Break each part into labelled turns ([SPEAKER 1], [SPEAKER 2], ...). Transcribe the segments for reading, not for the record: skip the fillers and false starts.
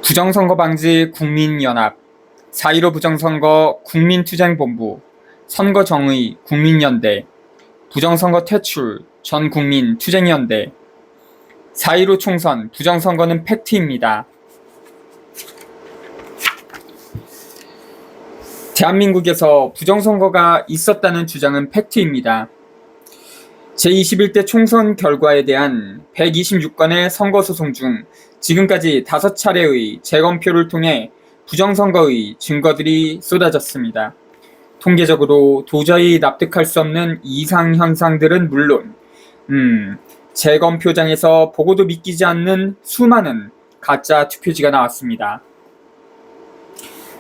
[SPEAKER 1] 부정선거 방지 국민연합, 4.15 부정선거 국민투쟁본부, 선거정의 국민연대, 부정선거 퇴출 전국민 투쟁연대, 4.15 총선 부정선거는 팩트입니다. 대한민국에서 부정선거가 있었다는 주장은 팩트입니다. 제21대 총선 결과에 대한 126건의 선거소송 중 지금까지 5차례의 재검표를 통해 부정선거의 증거들이 쏟아졌습니다. 통계적으로 도저히 납득할 수 없는 이상 현상들은 물론 재검표장에서 보고도 믿기지 않는 수많은 가짜 투표지가 나왔습니다.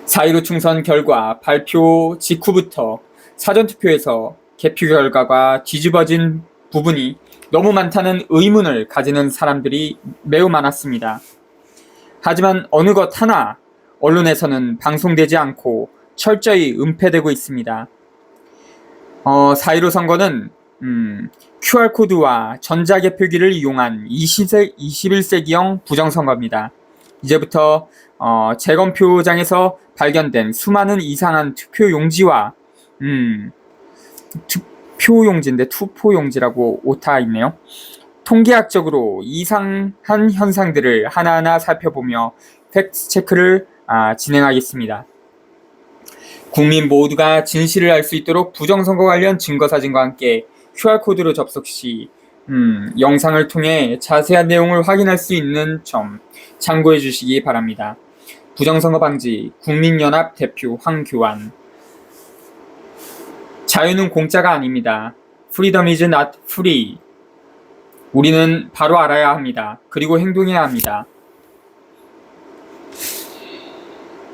[SPEAKER 1] 4.15 총선 결과 발표 직후부터 사전투표에서 개표 결과가 뒤집어진 부분이 너무 많다는 의문을 가지는 사람들이 매우 많았습니다. 하지만 어느 것 하나 언론에서는 방송되지 않고 철저히 은폐되고 있습니다. 4.15 선거는 QR코드와 전자개표기를 이용한 21세기형 부정선거입니다. 이제부터 재검표장에서 발견된 수많은 이상한 투표용지와 투표용지라고 오타 있네요. 통계학적으로 이상한 현상들을 하나하나 살펴보며 팩트체크를 진행하겠습니다. 국민 모두가 진실을 알 수 있도록 부정선거 관련 증거사진과 함께 QR코드로 접속 시 영상을 통해 자세한 내용을 확인할 수 있는 점 참고해 주시기 바랍니다. 부정선거 방지 국민연합 대표 황교안. 자유는 공짜가 아닙니다. Freedom is not free. 우리는 바로 알아야 합니다. 그리고 행동해야 합니다.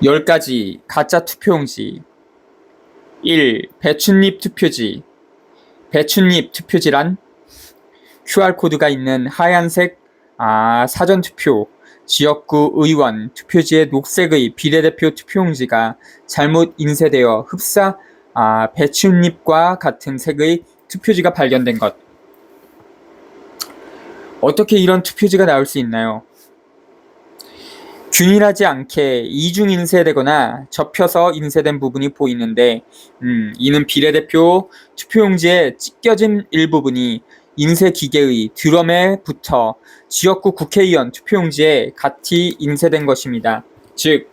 [SPEAKER 1] 10가지 가짜 투표용지. 1. 배춧잎 투표지. 배춧잎 투표지란 QR코드가 있는 하얀색 사전투표 지역구 의원 투표지의 녹색의 비례대표 투표용지가 잘못 인쇄되어 흡사 배춧잎과 같은 색의 투표지가 발견된 것. 어떻게 이런 투표지가 나올 수 있나요? 균일하지 않게 이중 인쇄되거나 접혀서 인쇄된 부분이 보이는데 이는 비례대표 투표용지에 찢겨진 일부분이 인쇄기계의 드럼에 붙어 지역구 국회의원 투표용지에 같이 인쇄된 것입니다. 즉,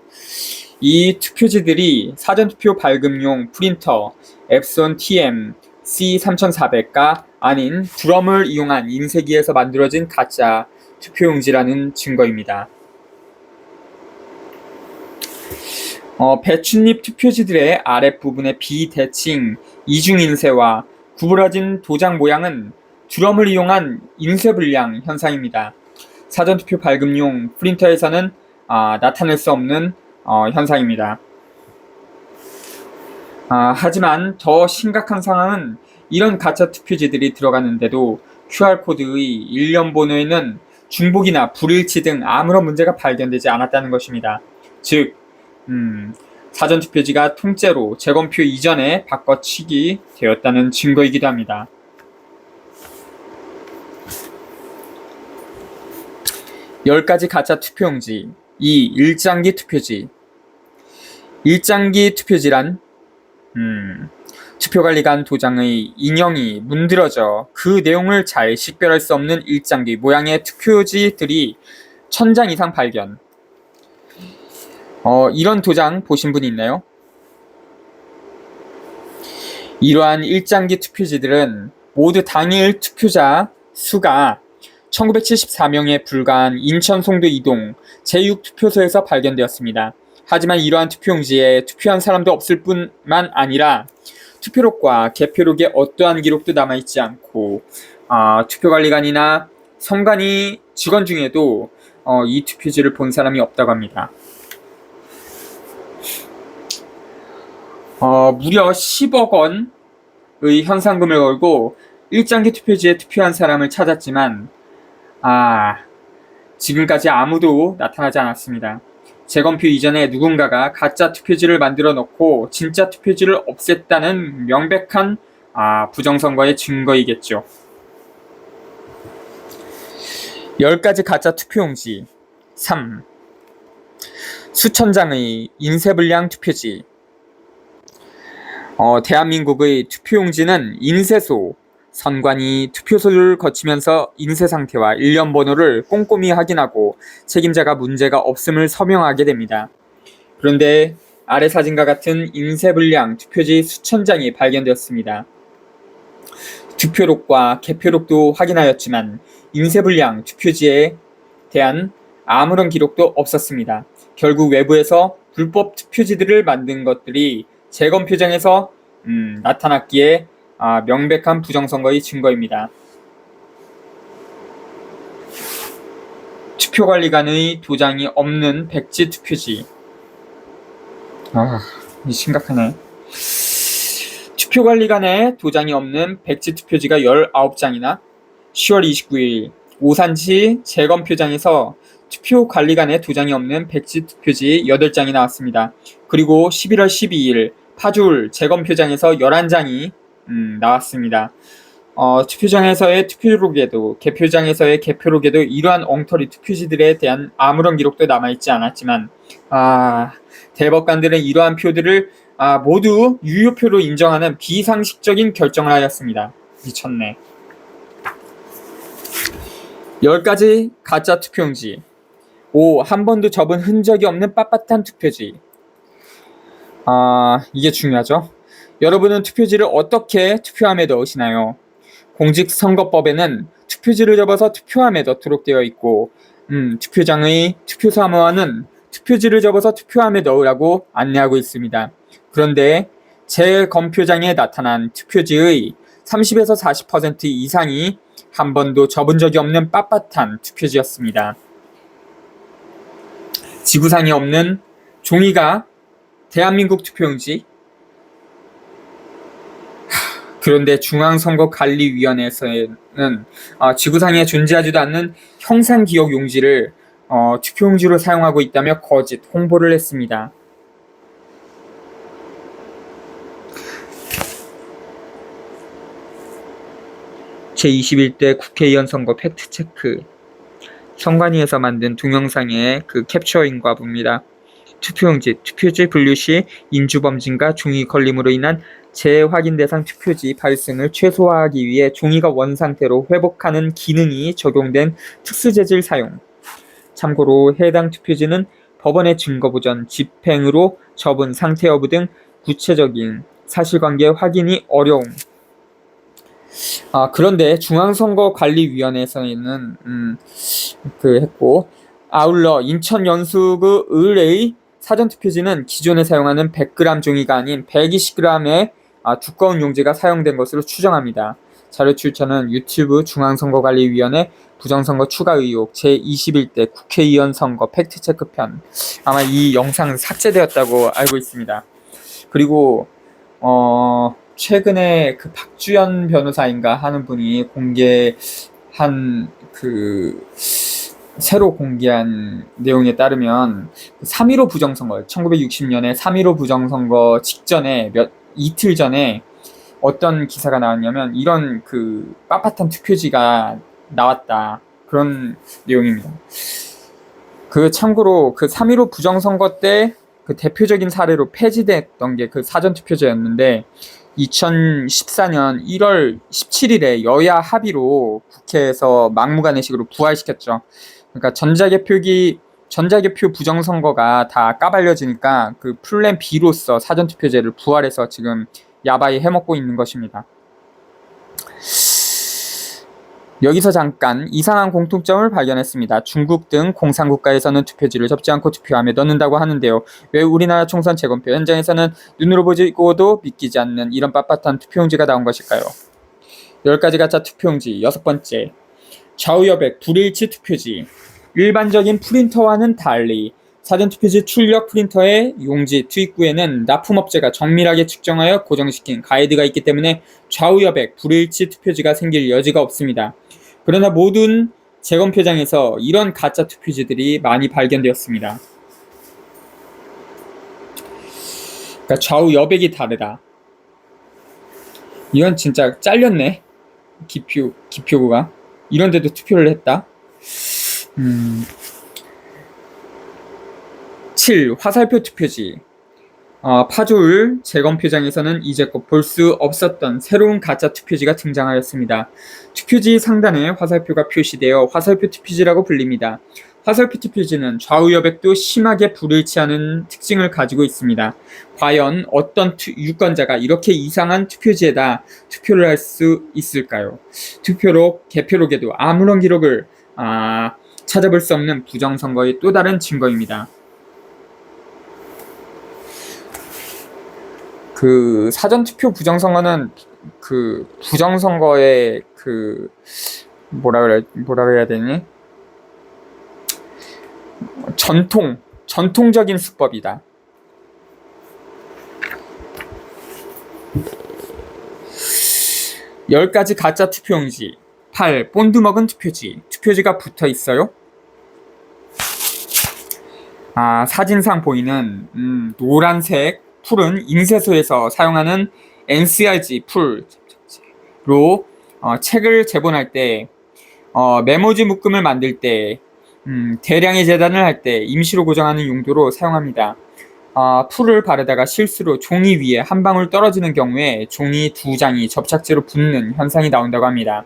[SPEAKER 1] 이 투표지들이 사전투표 발급용 프린터 앱손 TM C3400가 아닌 드럼을 이용한 인쇄기에서 만들어진 가짜 투표용지라는 증거입니다. 배춧잎 투표지들의 아랫부분의 비대칭, 이중인쇄와 구부러진 도장 모양은 드럼을 이용한 인쇄불량 현상입니다. 사전투표 발급용 프린터에서는 나타낼 수 없는 현상입니다. 하지만 더 심각한 상황은 이런 가짜 투표지들이 들어가는데도 QR코드의 일련 번호에는 중복이나 불일치 등 아무런 문제가 발견되지 않았다는 것입니다. 즉, 사전투표지가 통째로 재검표 이전에 바꿔치기 되었다는 증거이기도 합니다. 10가지 가짜 투표용지. 2. 일장기 투표지. 일장기 투표지란 투표관리관 도장의 인형이 문드러져 그 내용을 잘 식별할 수 없는 일장기 모양의 투표지들이 1000장 이상 발견. 이런 도장 보신 분 있나요? 이러한 일장기 투표지들은 모두 당일 투표자 수가 1974명에 불과한 인천 송도 이동 제6투표소에서 발견되었습니다. 하지만 이러한 투표용지에 투표한 사람도 없을 뿐만 아니라 투표록과 개표록에 어떠한 기록도 남아있지 않고 투표관리관이나 선관위 직원 중에도 이 투표지를 본 사람이 없다고 합니다. 무려 10억 원의 현상금을 걸고 일장기 투표지에 투표한 사람을 찾았지만 지금까지 아무도 나타나지 않았습니다. 재검표 이전에 누군가가 가짜 투표지를 만들어 놓고 진짜 투표지를 없앴다는 명백한 부정선거의 증거이겠죠. 10가지 가짜 투표용지. 3. 수천 장의 인쇄불량 투표지. 대한민국의 투표용지는 인쇄소, 선관위 투표소를 거치면서 인쇄 상태와 일련 번호를 꼼꼼히 확인하고 책임자가 문제가 없음을 서명하게 됩니다. 그런데 아래 사진과 같은 인쇄불량 투표지 수천 장이 발견되었습니다. 투표록과 개표록도 확인하였지만 인쇄불량 투표지에 대한 아무런 기록도 없었습니다. 결국 외부에서 불법 투표지들을 만든 것들이 재검표장에서 나타났기에 명백한 부정선거의 증거입니다. 투표관리관의 도장이 없는 백지 투표지. 심각하네. 투표관리관에 도장이 없는 백지 투표지가 19장이나 10월 29일 오산시 재검표장에서 투표관리관에 도장이 없는 백지 투표지 8장이 나왔습니다. 그리고 11월 12일 파주울 재검표장에서 11장이 나왔습니다. 투표장에서의 투표록에도 개표장에서의 개표록에도 이러한 엉터리 투표지들에 대한 아무런 기록도 남아있지 않았지만 대법관들은 이러한 표들을 모두 유효표로 인정하는 비상식적인 결정을 하였습니다. 미쳤네. 10가지 가짜 투표용지. 5. 한 번도 접은 흔적이 없는 빳빳한 투표지. 이게 중요하죠. 여러분은 투표지를 어떻게 투표함에 넣으시나요? 공직선거법에는 투표지를 접어서 투표함에 넣도록 되어 있고 투표장의 투표사무원은 투표지를 접어서 투표함에 넣으라고 안내하고 있습니다. 그런데 재검표장에 나타난 투표지의 30에서 40% 이상이 한 번도 접은 적이 없는 빳빳한 투표지였습니다. 지구상에 없는 종이가 대한민국 투표용지. 그런데 중앙선거관리위원회에서는 지구상에 존재하지도 않는 형상기억 용지를 투표용지로 사용하고 있다며 거짓 홍보를 했습니다. 제21대 국회의원 선거 팩트체크. 선관위에서 만든 동영상의 캡처인과 봅니다. 투표용지, 투표지 분류 시 인주범진과 종이 걸림으로 인한 재확인 대상 투표지 발생을 최소화하기 위해 종이가 원상태로 회복하는 기능이 적용된 특수재질 사용. 참고로 해당 투표지는 법원의 증거보전, 집행으로 접은 상태 여부 등 구체적인 사실관계 확인이 어려움. 그런데 중앙선거관리위원회에서는 했고, 아울러 인천 연수구 을의 사전투표지는 기존에 사용하는 100g 종이가 아닌 120g의 두꺼운 용지가 사용된 것으로 추정합니다. 자료 출처는 유튜브 중앙선거관리위원회 부정선거 추가 의혹 제21대 국회의원 선거 팩트체크 편. 아마 이 영상은 삭제되었다고 알고 있습니다. 그리고 최근에 박주연 변호사인가 하는 분이 새로 공개한 내용에 따르면 3.15 부정선거, 1960년에 3.15 부정선거 직전에 이틀 전에 어떤 기사가 나왔냐면 이런 빳빳한 투표지가 나왔다. 그런 내용입니다. 참고로 3.15 부정선거 때 대표적인 사례로 폐지됐던 게 사전투표제였는데 2014년 1월 17일에 여야 합의로 국회에서 막무가내식으로 부활시켰죠. 그러니까 전자개표 부정선거가 다 까발려지니까 플랜 B로서 사전투표제를 부활해서 지금 야바이 해먹고 있는 것입니다. 여기서 잠깐 이상한 공통점을 발견했습니다. 중국 등 공산국가에서는 투표지를 접지 않고 투표함에 넣는다고 하는데요. 왜 우리나라 총선 재검표 현장에서는 눈으로 보고도 믿기지 않는 이런 빳빳한 투표용지가 나온 것일까요? 10가지 가짜 투표용지. 6번째, 좌우여백 불일치 투표지. 일반적인 프린터와는 달리 사전투표지 출력 프린터의 용지 투입구에는 납품업체가 정밀하게 측정하여 고정시킨 가이드가 있기 때문에 좌우여백 불일치 투표지가 생길 여지가 없습니다. 그러나 모든 재검표장에서 이런 가짜 투표지들이 많이 발견되었습니다. 그러니까 좌우여백이 다르다. 이건 진짜 잘렸네. 기표구가. 이런데도 투표를 했다. 7. 화살표 투표지. 파주울 재검표장에서는 이제껏 볼 수 없었던 새로운 가짜 투표지가 등장하였습니다. 투표지 상단에 화살표가 표시되어 화살표 투표지라고 불립니다. 화살표 투표지는 좌우 여백도 심하게 불일치하는 특징을 가지고 있습니다. 과연 어떤 유권자가 이렇게 이상한 투표지에다 투표를 할 수 있을까요? 투표록, 개표록에도 아무런 기록을 찾아볼 수 없는 부정선거의 또 다른 증거입니다. 그 사전투표 부정선거는 그 부정선거의 그 뭐라 그래야 되니? 전통적인 수법이다. 10가지 가짜 투표용지. 8. 본드 먹은 투표지. 투표지가 붙어 있어요? 사진상 보이는 노란색 풀은 인쇄소에서 사용하는 NCRG 풀로 책을 제본할 때, 메모지 묶음을 만들 때, 대량의 재단을 할 때 임시로 고정하는 용도로 사용합니다. 풀을 바르다가 실수로 종이 위에 한 방울 떨어지는 경우에 종이 2장이 접착제로 붙는 현상이 나온다고 합니다.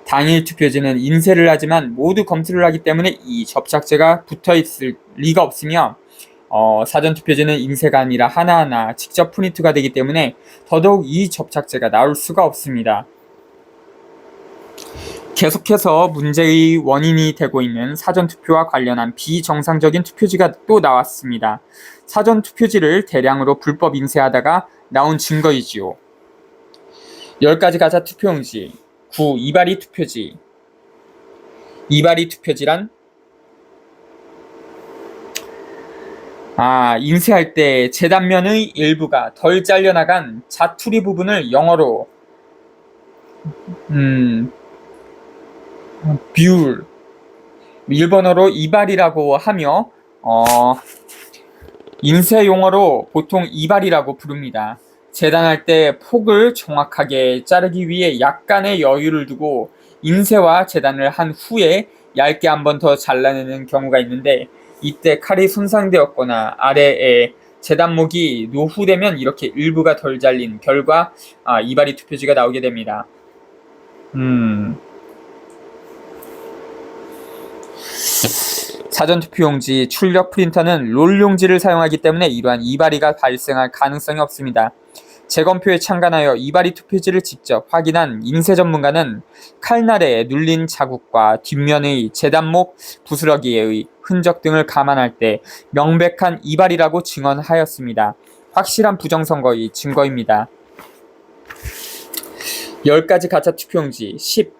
[SPEAKER 1] 당일 투표지는 인쇄를 하지만 모두 검수를 하기 때문에 이 접착제가 붙어 있을 리가 없으며 사전투표지는 인쇄가 아니라 하나하나 직접 프린트가 되기 때문에 더더욱 이 접착제가 나올 수가 없습니다. 계속해서 문제의 원인이 되고 있는 사전투표와 관련한 비정상적인 투표지가 또 나왔습니다. 사전투표지를 대량으로 불법 인쇄하다가 나온 증거이지요. 10가지 가짜 투표용지. 9. 이발이 투표지. 이발이 투표지란 인쇄할 때 재단면의 일부가 덜 잘려나간 자투리 부분을 영어로 뷰, 일본어로 이발이라고 하며 인쇄 용어로 보통 이발이라고 부릅니다. 재단할 때 폭을 정확하게 자르기 위해 약간의 여유를 두고 인쇄와 재단을 한 후에 얇게 한 번 더 잘라내는 경우가 있는데, 이때 칼이 손상되었거나 아래에 재단목이 노후되면 이렇게 일부가 덜 잘린 결과 이발이 투표지가 나오게 됩니다. 사전투표용지 출력 프린터는 롤 용지를 사용하기 때문에 이러한 이발이가 발생할 가능성이 없습니다. 재검표에 참관하여 이발이 투표지를 직접 확인한 인쇄 전문가는 칼날에 눌린 자국과 뒷면의 재단목 부스러기의 흔적 등을 감안할 때 명백한 이발이라고 증언하였습니다. 확실한 부정선거의 증거입니다. 10가지 가짜 투표용지. 10.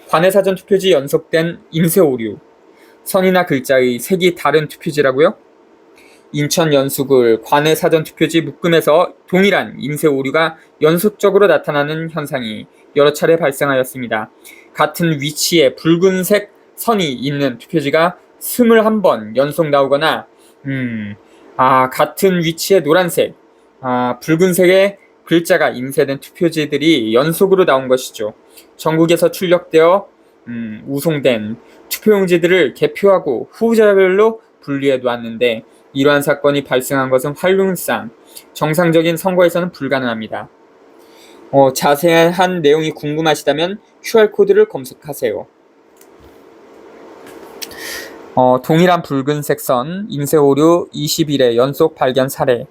[SPEAKER 1] 관외사전 투표지 연속된 인쇄 오류. 선이나 글자의 색이 다른 투표지라고요? 인천 연수구 관외 사전 투표지 묶음에서 동일한 인쇄 오류가 연속적으로 나타나는 현상이 여러 차례 발생하였습니다. 같은 위치에 붉은색 선이 있는 투표지가 21번 연속 나오거나 같은 위치에 노란색, 붉은색의 글자가 인쇄된 투표지들이 연속으로 나온 것이죠. 전국에서 출력되어 우송된 투표용지들을 개표하고 후보자별로 분리해 놓았는데, 이러한 사건이 발생한 것은 활용상 정상적인 선거에서는 불가능합니다. 자세한 내용이 궁금하시다면 QR코드를 검색하세요. 동일한 붉은색 선, 인쇄 오류 20일의 연속 발견 사례.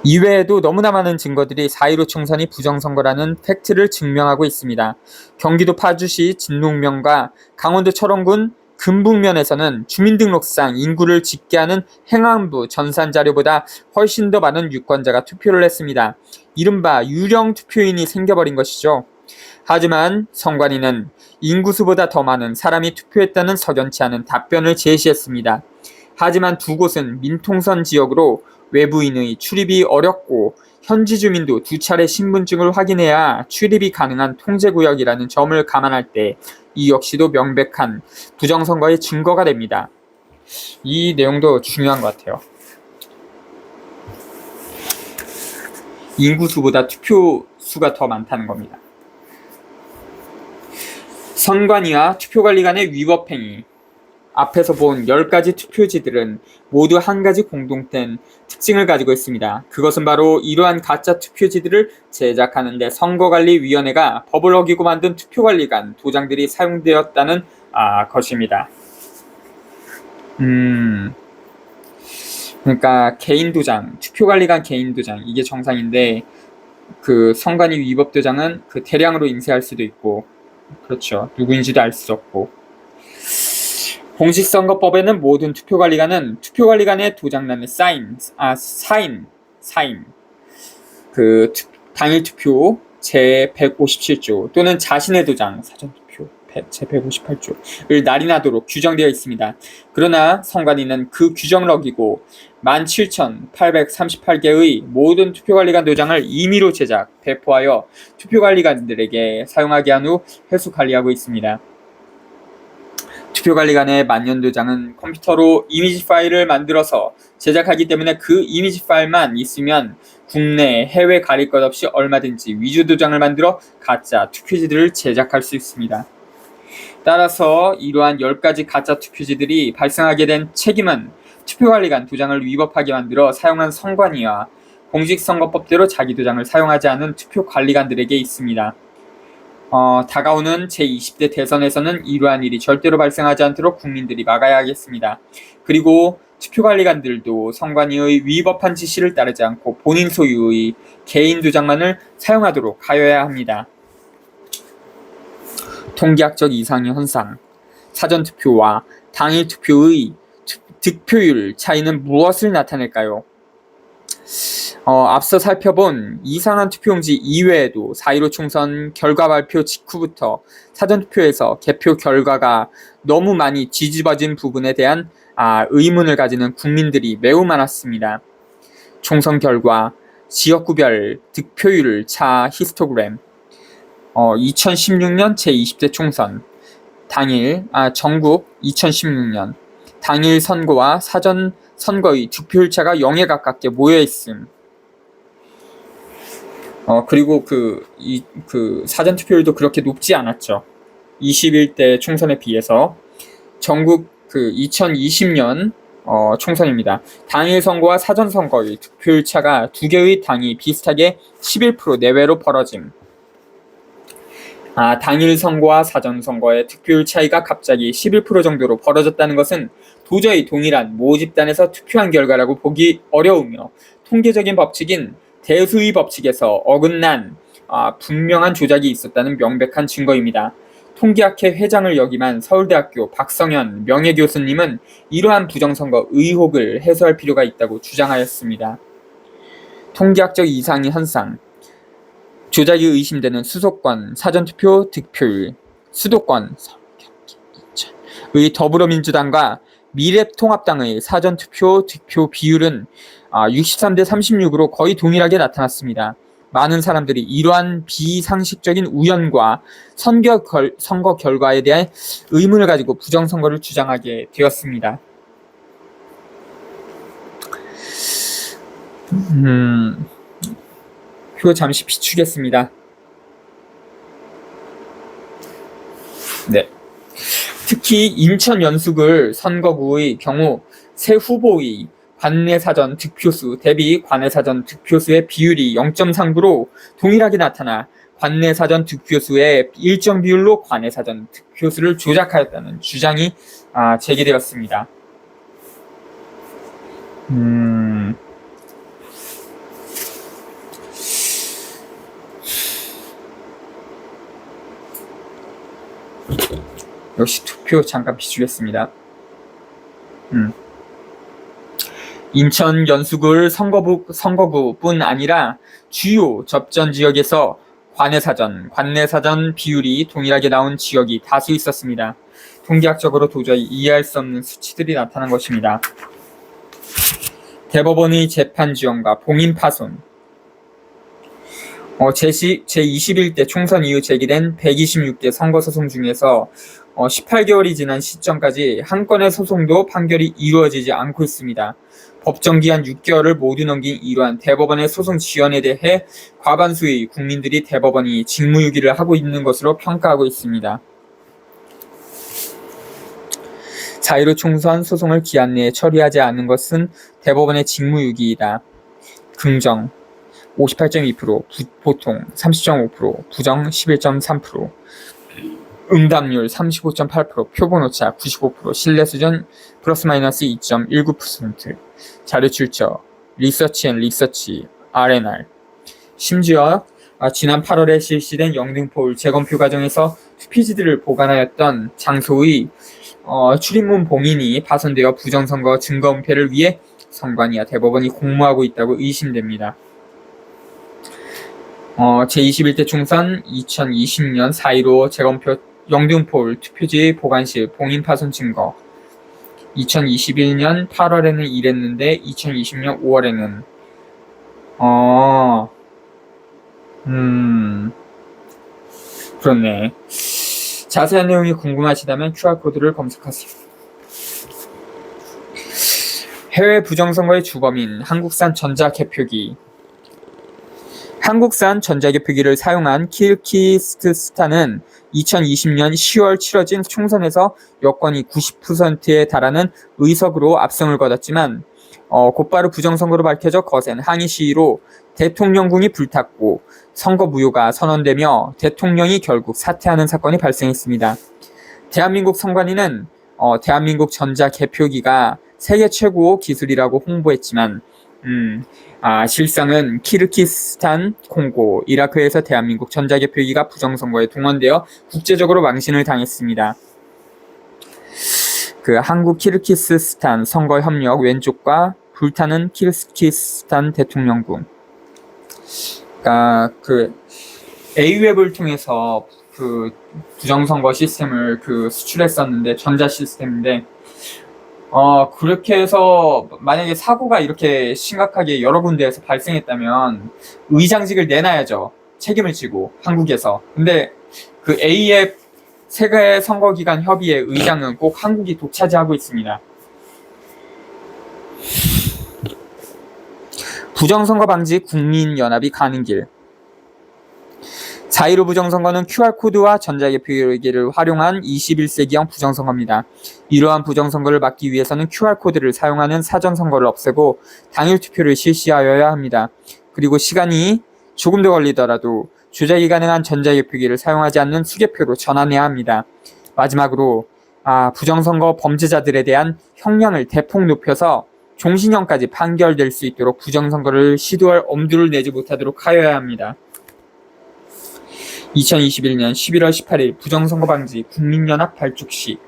[SPEAKER 1] 이외에도 너무나 많은 증거들이 4.15 총선이 부정선거라는 팩트를 증명하고 있습니다. 경기도 파주시 진농면과 강원도 철원군 금북면에서는 주민등록상 인구를 집계하는 행안부 전산자료보다 훨씬 더 많은 유권자가 투표를 했습니다. 이른바 유령 투표인이 생겨버린 것이죠. 하지만 선관위는 인구수보다 더 많은 사람이 투표했다는 석연치 않은 답변을 제시했습니다. 하지만 두 곳은 민통선 지역으로 외부인의 출입이 어렵고 현지 주민도 2차례 신분증을 확인해야 출입이 가능한 통제구역이라는 점을 감안할 때 이 역시도 명백한 부정선거의 증거가 됩니다. 이 내용도 중요한 것 같아요. 인구수보다 투표수가 더 많다는 겁니다. 선관위와 투표관리 간의 위법행위. 앞에서 본 10가지 투표지들은 모두 한 가지 공통된 특징을 가지고 있습니다. 그것은 바로 이러한 가짜 투표지들을 제작하는 데 선거관리위원회가 법을 어기고 만든 투표관리관 도장들이 사용되었다는 것입니다. 그러니까 개인 도장, 투표관리관 개인 도장, 이게 정상인데 그 선관위 위법 도장은 그 대량으로 인쇄할 수도 있고, 그렇죠. 누구인지도 알 수 없고. 공직선거법에는 모든 투표관리관은 투표관리관의 도장란에 사인, 당일 투표 제157조 또는 자신의 도장, 사전투표 제158조를 날인하도록 규정되어 있습니다. 그러나 선관위는 그 규정을 어기고 17,838개의 모든 투표관리관 도장을 임의로 제작, 배포하여 투표관리관들에게 사용하게 한 후 회수 관리하고 있습니다. 투표관리관의 만년도장은 컴퓨터로 이미지 파일을 만들어서 제작하기 때문에 그 이미지 파일만 있으면 국내, 해외 가릴 것 없이 얼마든지 위조 도장을 만들어 가짜 투표지들을 제작할 수 있습니다. 따라서 이러한 10가지 가짜 투표지들이 발생하게 된 책임은 투표관리관 도장을 위법하게 만들어 사용한 선관위와 공직선거법대로 자기 도장을 사용하지 않은 투표관리관들에게 있습니다. 다가오는 제20대 대선에서는 이러한 일이 절대로 발생하지 않도록 국민들이 막아야 하겠습니다. 그리고 투표관리관들도 선관위의 위법한 지시를 따르지 않고 본인 소유의 개인 도장만을 사용하도록 하여야 합니다. 통계학적 이상의 현상, 사전투표와 당일투표의 득표율 차이는 무엇을 나타낼까요? 앞서 살펴본 이상한 투표용지 이외에도 4.15 총선 결과 발표 직후부터 사전투표에서 개표 결과가 너무 많이 뒤집어진 부분에 대한 의문을 가지는 국민들이 매우 많았습니다. 총선 결과, 지역구별 득표율 차 히스토그램, 2016년 제20대 총선 당일, 전국 2016년 당일 선거와 사전 선거의 득표율 차가 0에 가깝게 모여 있음. 그리고 그 사전 투표율도 그렇게 높지 않았죠. 21대 총선에 비해서. 전국 2020년 총선입니다. 당일 선거와 사전 선거의 득표율 차가 두 개의 당이 비슷하게 11% 내외로 벌어짐. 당일 선거와 사전 선거의 득표율 차이가 갑자기 11% 정도로 벌어졌다는 것은 도저히 동일한 모집단에서 투표한 결과라고 보기 어려우며 통계적인 법칙인 대수의 법칙에서 어긋난 분명한 조작이 있었다는 명백한 증거입니다. 통계학회 회장을 역임한 서울대학교 박성현 명예교수님은 이러한 부정선거 의혹을 해소할 필요가 있다고 주장하였습니다. 통계학적 이상의 현상, 조작이 의심되는 수도권 사전투표 득표율, 수도권 의 더불어민주당과 미래통합당의 사전투표 득표 비율은 63대 36으로 거의 동일하게 나타났습니다. 많은 사람들이 이러한 비상식적인 우연과 선거 결과에 대한 의문을 가지고 부정선거를 주장하게 되었습니다. 표 잠시 비추겠습니다. 네. 특히 인천 연수구 선거구의 경우 새 후보의 관내사전 득표수 대비 관내사전 득표수의 비율이 0.39로 동일하게 나타나 관내사전 득표수의 일정 비율로 관내사전 득표수를 조작하였다는 주장이 제기되었습니다. 역시 투표 잠깐 비추겠습니다. 인천 연수구 선거구뿐 아니라 주요 접전 지역에서 관내사전 비율이 동일하게 나온 지역이 다수 있었습니다. 통계학적으로 도저히 이해할 수 없는 수치들이 나타난 것입니다. 대법원의 재판 지연과 봉인 파손. 제21대 총선 이후 제기된 126개 선거소송 중에서 18개월이 지난 시점까지 한 건의 소송도 판결이 이루어지지 않고 있습니다. 법정기한 6개월을 모두 넘긴 이러한 대법원의 소송 지연에 대해 과반수의 국민들이 대법원이 직무유기를 하고 있는 것으로 평가하고 있습니다. 자1호 총선 소송을 기한 내에 처리하지 않은 것은 대법원의 직무유기이다. 긍정 58.2%, 보통 30.5%, 부정 11.3%, 응답률 35.8%, 표본오차 95%, 신뢰수준 플러스 마이너스 2.19%, 자료 출처 리서치 앤 리서치 R&R. 심지어 지난 8월에 실시된 영등포울 재검표 과정에서 투표지들을 보관하였던 장소의 출입문 봉인이 파손되어 부정선거 증거 은폐를 위해 선관위와 대법원이 공모하고 있다고 의심됩니다. 제21대 총선 2020년 4.15 재검표 영등포울 투표지 보관실 봉인 파손 증거 2021년 8월에는 이랬는데 2020년 5월에는 그렇네. 자세한 내용이 궁금하시다면 QR코드를 검색하세요. 해외 부정선거의 주범인 한국산 전자개표기. 한국산 전자개표기를 사용한 키르기스스탄은 2020년 10월 치러진 총선에서 여권이 90%에 달하는 의석으로 압승을 거뒀지만 곧바로 부정선거로 밝혀져 거센 항의 시위로 대통령궁이 불탔고 선거 무효가 선언되며 대통령이 결국 사퇴하는 사건이 발생했습니다. 대한민국 선관위는 대한민국 전자개표기가 세계 최고 기술이라고 홍보했지만 실상은 키르기스스탄, 콩고, 이라크에서 대한민국 전자개표기가 부정선거에 동원되어 국제적으로 망신을 당했습니다. 그 한국 키르기스스탄 선거협력 왼쪽과 불타는 키르기스스탄 대통령궁. 그러니까 그 A웹을 통해서 그 부정선거 시스템을 수출했었는데 전자 시스템인데 그렇게 해서 만약에 사고가 이렇게 심각하게 여러 군데에서 발생했다면 의장직을 내놔야죠. 책임을 지고 한국에서. 근데 그 A앱 세계 선거기관 협의회 의장은 꼭 한국이 독차지하고 있습니다. 부정선거 방지 국민연합이 가는 길. 4.15 부정선거는 QR코드와 전자개표기를 활용한 21세기형 부정선거입니다. 이러한 부정선거를 막기 위해서는 QR코드를 사용하는 사전선거를 없애고 당일 투표를 실시하여야 합니다. 그리고 시간이 조금 더 걸리더라도 조작이 가능한 전자개표기를 사용하지 않는 수개표로 전환해야 합니다. 마지막으로 부정선거 범죄자들에 대한 형량을 대폭 높여서 종신형까지 판결될 수 있도록 부정선거를 시도할 엄두를 내지 못하도록 하여야 합니다. 2021년 11월 18일 부정선거 방지 국민연합 발족식.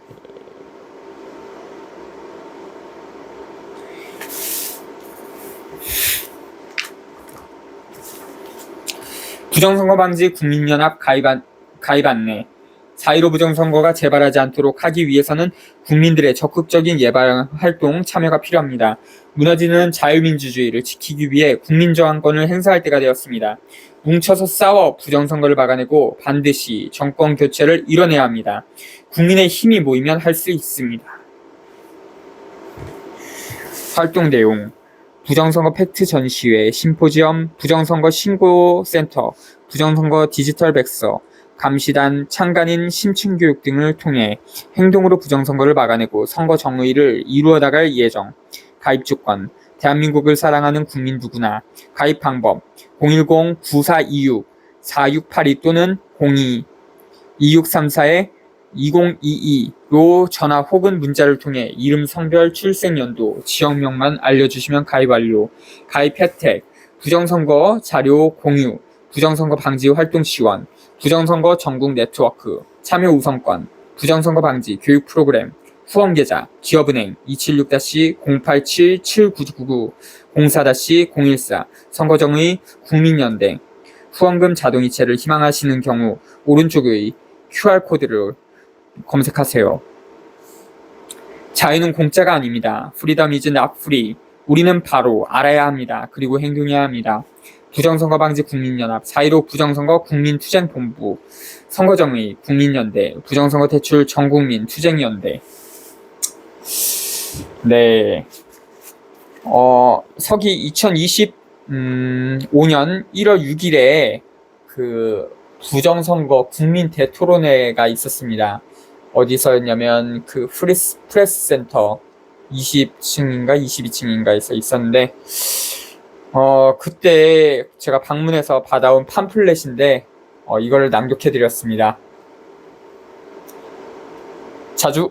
[SPEAKER 1] 부정선거 방지 국민연합 가입 안내. 4.15 부정선거가 재발하지 않도록 하기 위해서는 국민들의 적극적인 예방 활동 참여가 필요합니다. 무너지는 자유민주주의를 지키기 위해 국민저항권을 행사할 때가 되었습니다. 뭉쳐서 싸워 부정선거를 막아내고 반드시 정권 교체를 이뤄내야 합니다. 국민의 힘이 모이면 할 수 있습니다. 활동 내용: 부정선거 팩트 전시회, 심포지엄, 부정선거 신고센터, 부정선거 디지털 백서, 감시단, 참관인 심층교육 등을 통해 행동으로 부정선거를 막아내고 선거 정의를 이루어나갈 예정. 가입 조건: 대한민국을 사랑하는 국민 누구나. 가입 방법: 010-9426-4682 또는 02-2634-2022로 전화 혹은 문자를 통해 이름, 성별, 출생연도, 지역명만 알려주시면 가입 완료. 가입 혜택: 부정선거 자료 공유, 부정선거 방지 활동 지원, 부정선거 전국 네트워크, 참여 우선권, 부정선거 방지 교육 프로그램, 후원계좌, 기업은행 276-087-7999-04-014, 선거정의 국민연대. 후원금 자동이체를 희망하시는 경우 오른쪽의 QR코드를 검색하세요. 자유는 공짜가 아닙니다. Freedom is not free. 우리는 바로 알아야 합니다. 그리고 행동해야 합니다. 부정선거 방지 국민연합, 4.15 부정선거 국민투쟁본부, 선거정의 국민연대, 부정선거 대출 전국민 투쟁연대. 네. 서기 2025년 1월 6일에 그 부정선거 국민 대토론회가 있었습니다. 어디서였냐면 그 프레스 센터 20층인가 22층인가에서 있었는데 그때 제가 방문해서 받아온 팜플렛인데 이걸 낭독해 드렸습니다. 자주